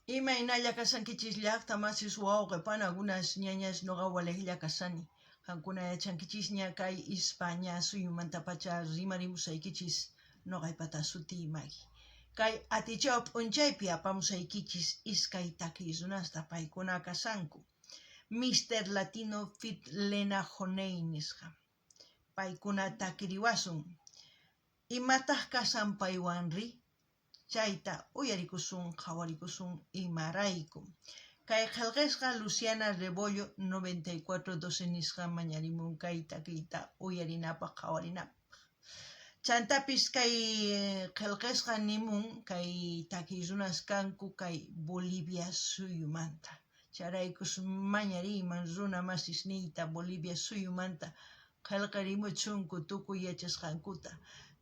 Imaynalla kasankichis llaqtamasis wawqipan algunas ñañas noqa walejlla kasani. Qankuna yachankichis ña kay España suyumanta pacha rimarimusaykichis noqaypata sutiymaki. Kay atichaw p'unchaypi apamusaykichis iskay takiy runasta paykuna kasanku. Mr. Latino Fit Lena Honey nisqa. Paykuna takiriwasun. Imataq kasan paywanri? Chayta uyarikusun, qhawarikusun imarayku. Kay qillqisqa Luciana Rebollo 9412 nisqa mañarimun kay takiyta uyarinapaq qhawarinapaq. Chantapis kay qillqisqa nimun kay takiy runas kanku kay Bolivia suyumanta. Charaykus mañariyman runa masisniyta Bolivia suyumanta qillqarimuchunku tukuy yachasqankuta.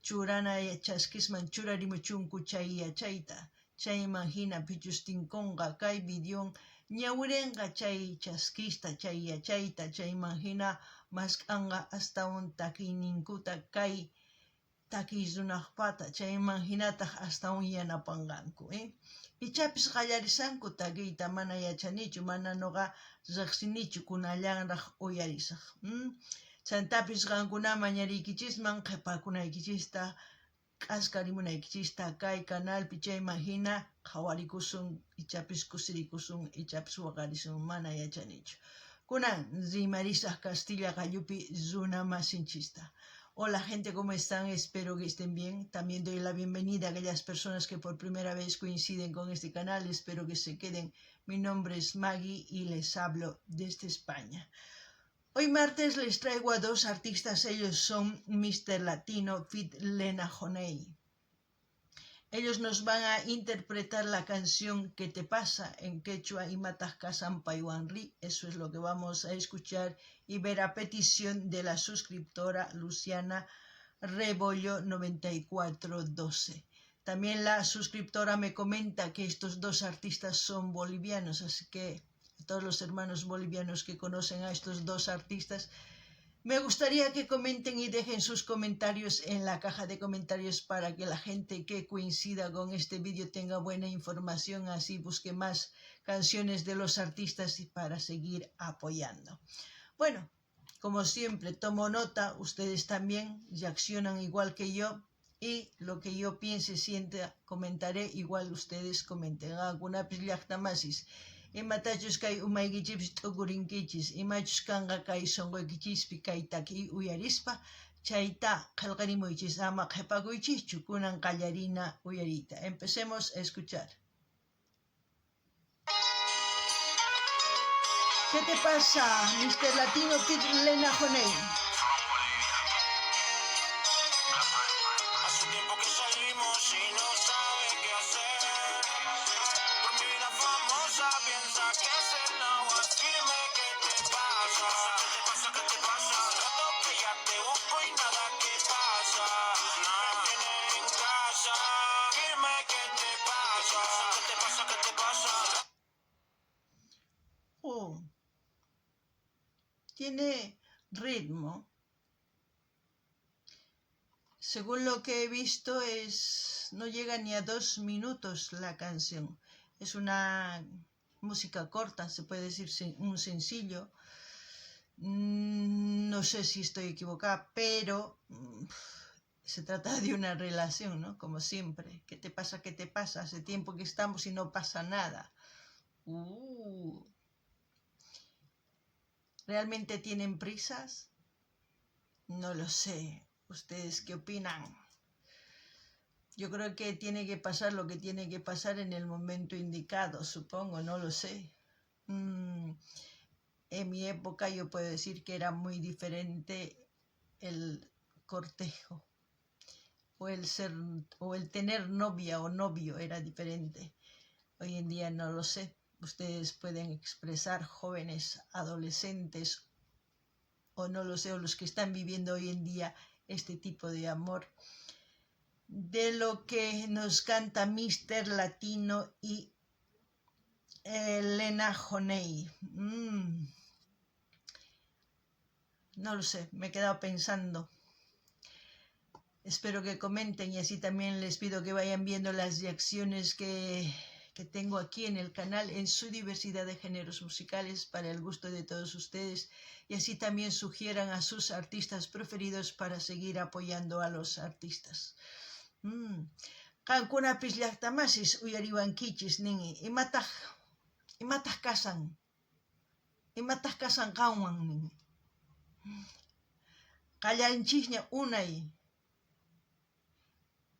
Churana chaskisman churarimuchunku chay yachayta. Chayman hina pichustinkunqa kay videon ñawirinqa chay chaskista chay yachayta. Chayman hina mask'anqa astawan takiyninkuta kay takiy runaqpata. Chayman hinataq astawan yanapanqanku. Ichapis qallarisanku takiyta mana yachanichu, mana noqa riqsinichu kunallanraq uyarisaq. Chantapis qankuna mañariykichisman qhipakunaykichista k'askarimunaykichista kay canalpi chayman hina qhawarikusun, ichapis kusirikusun, ichapis waqarisun, mana yachanichu. Kunan rimarisaq Castilla Qallupi runa masinchista. Hola gente, ¿cómo están? Espero que estén bien. También doy la bienvenida a aquellas personas que por primera vez coinciden con este canal. Espero que se queden. Mi nombre es Maggie y les hablo desde España. Hoy martes les traigo a dos artistas, ellos son Mr. Latino Fit Lena Honey. Ellos nos van a interpretar la canción ¿Qué te pasa? En quechua y Imataq kasan paywanri. Eso es lo que vamos a escuchar y ver a petición de la suscriptora Luciana Rebollo 9412. También la suscriptora me comenta que estos dos artistas son bolivianos, así que a todos los hermanos bolivianos que conocen a estos dos artistas, me gustaría que comenten y dejen sus comentarios en la caja de comentarios para que la gente que coincida con este vídeo tenga buena información, así busque más canciones de los artistas y para seguir apoyando. Bueno, como siempre, tomo nota, ustedes también reaccionan igual que yo y lo que yo piense, sienta, comentaré, igual ustedes comenten. Alguna llaqtamasis. Imatachus kay umaykichipis t'ukurinkichis, imachus kanqa kay sonqoykichispi kay takiy uyarispa, chayta qillqarimuychis, ama qhipakuychischu kunan qallarina uyarita. Empecemos a escuchar. ¿Qué te pasa, Mr. Latino Fit Lena Honey? Hace tiempo que salimos y no sabe qué hacer. Por mi vida famosa piensa que es el agua. Dime qué te pasa. ¿Qué te pasa? ¿Qué te pasa? Rato que ya te busco y nada que pasa. Nada me tiene en casa. Dime qué te pasa. ¿Qué te pasa? ¿Qué te pasa? Oh, tiene ritmo. Según lo que he visto, no llega ni a 2 minutos la canción. Es una música corta, se puede decir un sencillo. No sé si estoy equivocada, pero se trata de una relación, ¿no? Como siempre. ¿Qué te pasa? ¿Qué te pasa? Hace tiempo que estamos y no pasa nada. ¿Realmente tienen prisas? No lo sé. ¿Ustedes qué opinan? Yo creo que tiene que pasar lo que tiene que pasar en el momento indicado, supongo, no lo sé. En mi época yo puedo decir que era muy diferente el cortejo, o el tener novia o novio era diferente. Hoy en día no lo sé. Ustedes pueden expresar, jóvenes, adolescentes, o no lo sé, o los que están viviendo hoy en día este tipo de amor, de lo que nos canta Mr. Latino y Lena Honey. No lo sé, me he quedado pensando. Espero que comenten y así también les pido que vayan viendo las reacciones que que tengo aquí en el canal en su diversidad de géneros musicales para el gusto de todos ustedes, y así también sugieran a sus artistas preferidos para seguir apoyando a los artistas. Qankunapis llaqtamasis uyariwankichis ningi imataq kasan qanwan ningi. Qallanchikña unay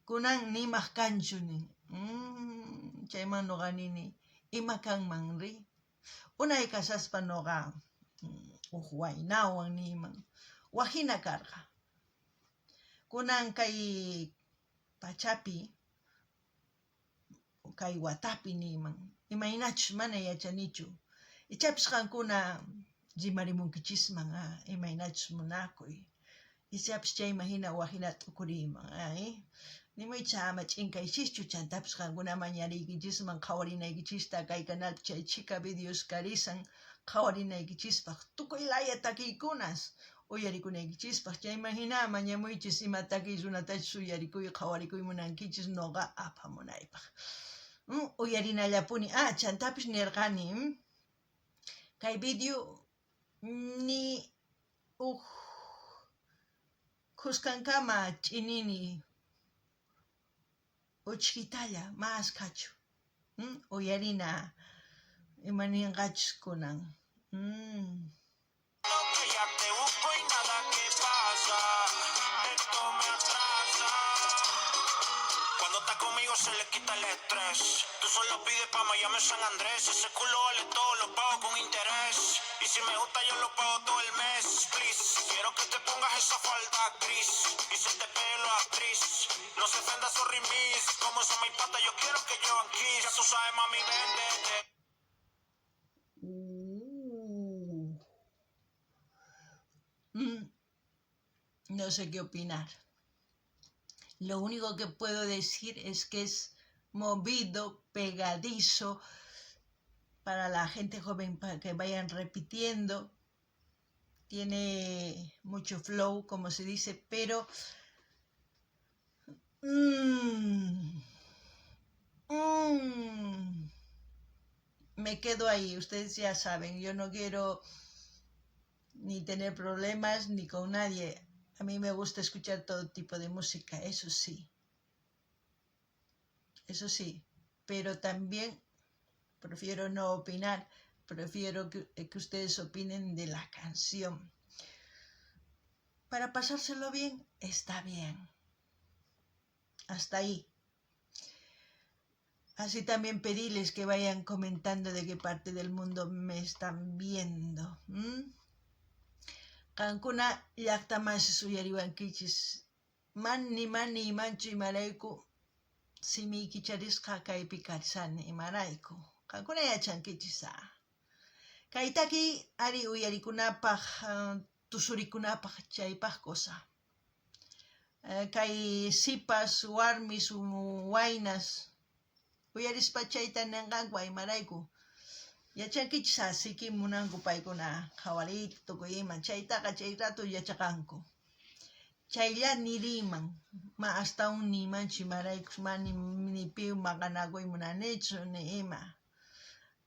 kunan nimaq kanchu ningi. Chayman noqa nini ima kanman ri. Unay kasaspa noqa uq waynawan niman wajina karqa. Kunan kay pachapi kay watapi niman imaynachus mana yachanichu. Ichapis qankuna rimarimunkichisman imaynachus munakuy. Ichapis chayman hina wajina t'ukuriyman. Nimuycha ama ch'inkaychischu, chantapis qankuna mañariykichisman qhawarinaykichista kay canalpi chay Chica Videos karisan qhawarinaykichispaq tukuy laya takiykunas uyarikunaykichispaq. Chayman hina mañamuychis ima takiy runatachus uyarikuy qhawarikuy munankichis noqa apamunaypaq. Uyarinallapuni. Chantapis nirqani kay video ni qusqankama ch'inini uchkitalla mas kachu. Uyarina imaninqachus kunan. Se le quita el estrés. Tú solo pides pa' Miami San Andrés. Ese culo vale todo, lo pago con interés. Y si me gusta yo lo pago todo el mes. Please, quiero que te pongas esa falda gris y se te pelo actriz. No se ofenda su rimis. Como son mis patas, yo quiero que llevan kiss. Ya tú sabes, mami, véndete. No sé qué opinar. Lo único que puedo decir es que es movido, pegadizo, para la gente joven, para que vayan repitiendo. Tiene mucho flow, como se dice, pero me quedo ahí. Ustedes ya saben, yo no quiero ni tener problemas ni con nadie. A mí me gusta escuchar todo tipo de música, eso sí, pero también prefiero no opinar, prefiero que ustedes opinen de la canción. Para pasárselo bien, está bien. Hasta ahí. Así también pedirles que vayan comentando de qué parte del mundo me están viendo. Qankuna llaqtamasis uyariwankichis mani imanchu imarayku simiyki charisqa kaypi karsani imarayku. Qankuna yachankichis kaytaki ari uyarikunapaq tusurikunapaq chaypaq cosa. Kay sipas warmis waynas uyarispa chayta ninqanku imarayku. Yachankichis asiki munanku paykuna qhawariyta tukuyman. Chaytaqa chay rato yachaqanku. Chaylla niriman. Hasta un nimanchu imaraykus ni pi maqanakuy munanichu ni ima.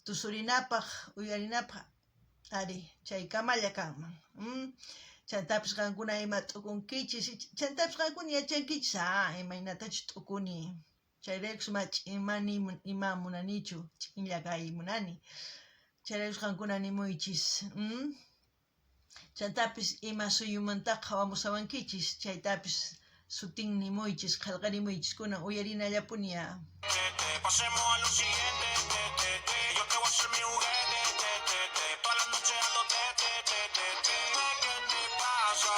Tusurinapaq, uyarinapaq, ari, chay kamalla kanman. Chantapis qankuna ima t'ukunkichis. Chantapis qankuna yachankichis imaynatachus t'ukuni. Chayraykus mani ima munanichu. Ch'inlla kay munani. Chayraykus qankuna nimuychis. Chantapis ima suyumantaqa hawamusawankichis. Chaytapis sutin nimuychis, qillqarimuychis kunan uyarinallapuni. Pasemos a lo siguiente. Yo te voy a hacer mi juguete. Toda la noche ando ¿Qué te pasa?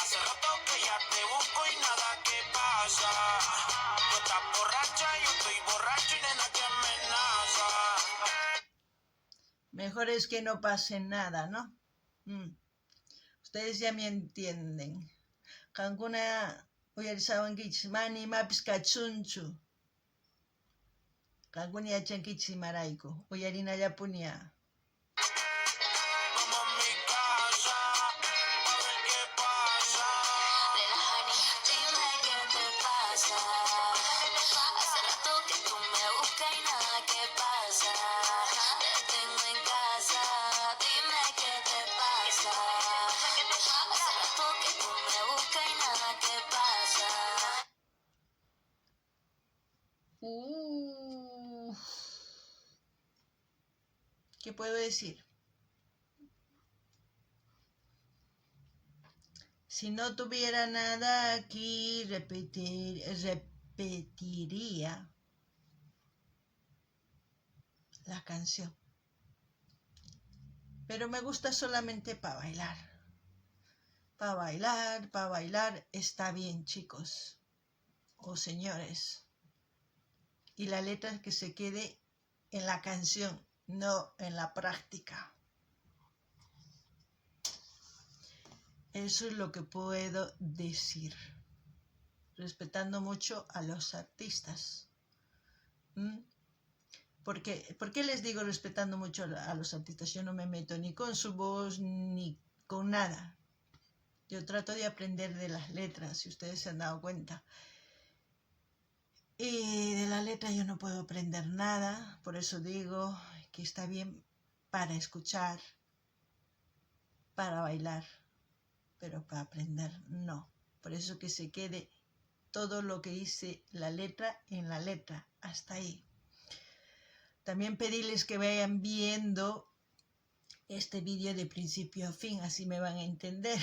Hace rato que ya te busco y nada que pasa. Tú estás borracha, yo estoy borracho y nena que amenaza. Mejor es que no pase nada, ¿no? Ustedes ya me entienden. Qankuna uyarisawankichis mani imapis kachunchu. Qankuna yachankichis imarayku uyarinallapuni. ¿Qué puedo decir? Si no tuviera nada aquí, repetiría la canción. Pero me gusta solamente para bailar. Para bailar está bien, chicos o señores. Y la letra que se quede en la canción, no en la práctica. Eso es lo que puedo decir, respetando mucho a los artistas. ¿Por qué les digo respetando mucho a los artistas? Yo no me meto ni con su voz ni con nada. Yo trato de aprender de las letras, si ustedes se han dado cuenta. Y de la letra yo no puedo aprender nada, por eso digo que está bien para escuchar, para bailar, pero para aprender no. Por eso que se quede todo lo que dice la letra en la letra, hasta ahí. También pedirles que vayan viendo este vídeo de principio a fin, así me van a entender.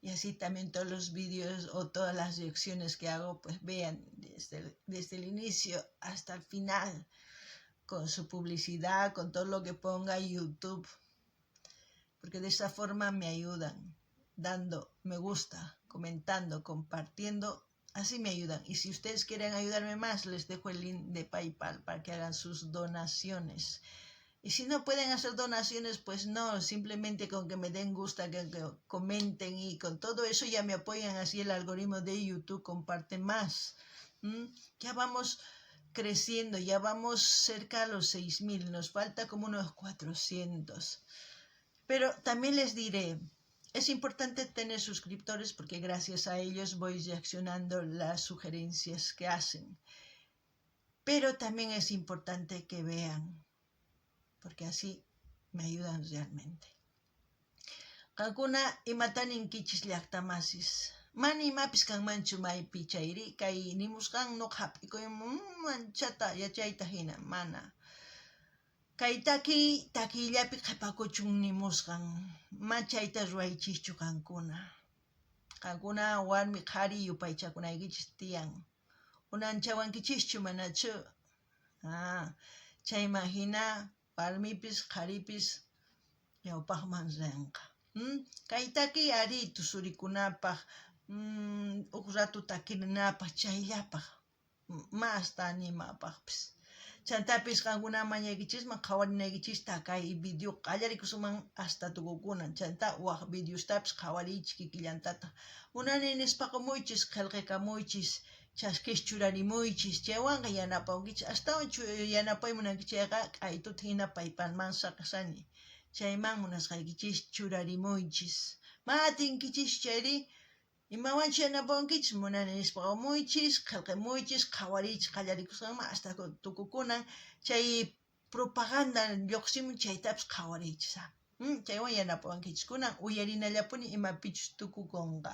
Y así también todos los vídeos o todas las reacciones que hago, pues vean desde el inicio hasta el final, con su publicidad, con todo lo que ponga YouTube. Porque de esa forma me ayudan, dando me gusta, comentando, compartiendo, así me ayudan. Y si ustedes quieren ayudarme más, les dejo el link de PayPal para que hagan sus donaciones. Y si no pueden hacer donaciones, pues no, simplemente con que me den gusto, que comenten y con todo eso ya me apoyan, así el algoritmo de YouTube comparte más. Ya vamos creciendo, ya vamos cerca a los 6,000, nos falta como unos 400. Pero también les diré, es importante tener suscriptores porque gracias a ellos voy reaccionando las sugerencias que hacen. Pero también es importante que vean, porque así me ayudan realmente. Kankuna imatanin kichis llaqtamasis. Mani imapis kanmanchu maypi chayri, kay nimusqan nuqhap'ikuy manchata yachayta hina, mana. Kay takillapi qhipakuchun nimusqan, machayta ruwaychischu kankuna. Kankuna warmi qhari yupaychakunaykichis tiyan. Unanchawankichischu manachu. Chayman hina warmipis qharipis ñawpaqman rinqa. Kay taki ari tusurikunapaq, uk ratu takirinapaq chayllapaq, masta animapaqpis. Chantapis qankuna mañaykichisman qhawarinaykichista kay video qallarikusuman hasta tukukunan. Chanta waq videostapis qhawariychik kikillantata. Munani nispaqamuychis, qillqakamuychis, chasquish churarimuychis, chaywanqa yanapankichis. Astawan yanapaymunankichayqa k'aytuta hina PayPalman saqasani. Chayman munasqaykichis churarimuychis. Matinkichis chayri, imawanchis yanapankichis, munani nispaqamuychis, qillqamuychis, qhawariychis qallarikusqanman hasta tukukunan, chay propaganda lluqsimun chaytapis qhawariychis. Chaywan yanapankichis kunan uyarinallapuni imapichus tukukunqa.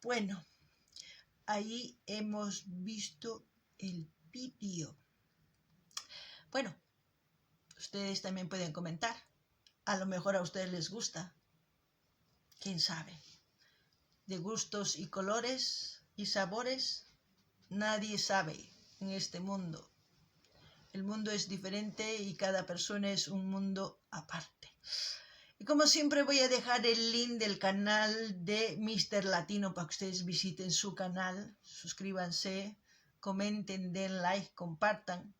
Bueno, ahí hemos visto el vídeo. Bueno, ustedes también pueden comentar. A lo mejor a ustedes les gusta. ¿Quién sabe? De gustos y colores y sabores, nadie sabe en este mundo. El mundo es diferente y cada persona es un mundo aparte. Y como siempre voy a dejar el link del canal de Mr. Latino para que ustedes visiten su canal, suscríbanse, comenten, den like, compartan.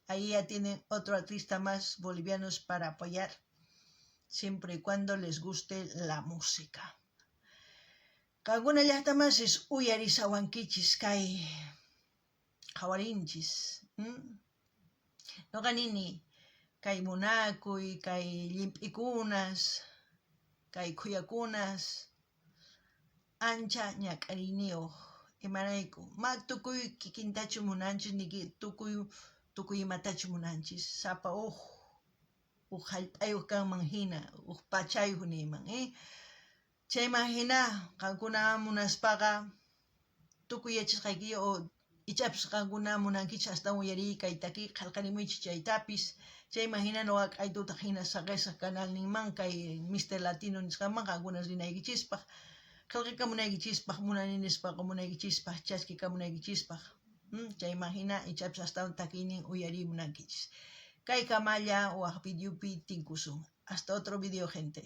Ahí ya tienen otro artista más bolivianos para apoyar, siempre y cuando les guste la música. Kankuna llaqtamasis uyarisawankichis kay qhawarinchis. Noqanini kay munakuy, kay llimp'ikunas, kay khuyakunas, ancha ñak'ariniyuq imarayku. Ma tukuy kikintachu munanchis, ni tukuy imatachu munanchis. Sapa hallp'ayuq kanman hina, pachayuq niyman, chayman hina qankuna munaspaqa tukuy yachasqaykiyu o ichapish qankuna munankichis astawan uyariyta kay takiy qillqarimuychis chaytapis, chayman hina ñuqa k'aytutaq hina Saqesa canal ninman kay Mr. Latino nisqaman qankuna rinaykichispaq, qillqikamunaykichispaq, munani nispaqa munaykichispaq, chaskikamunaykichispaq, chayman hina ichapish astawan takiynin uyarimunankichis. Kay kamalla waq videopi tinkusun. Hasta otro video, gente.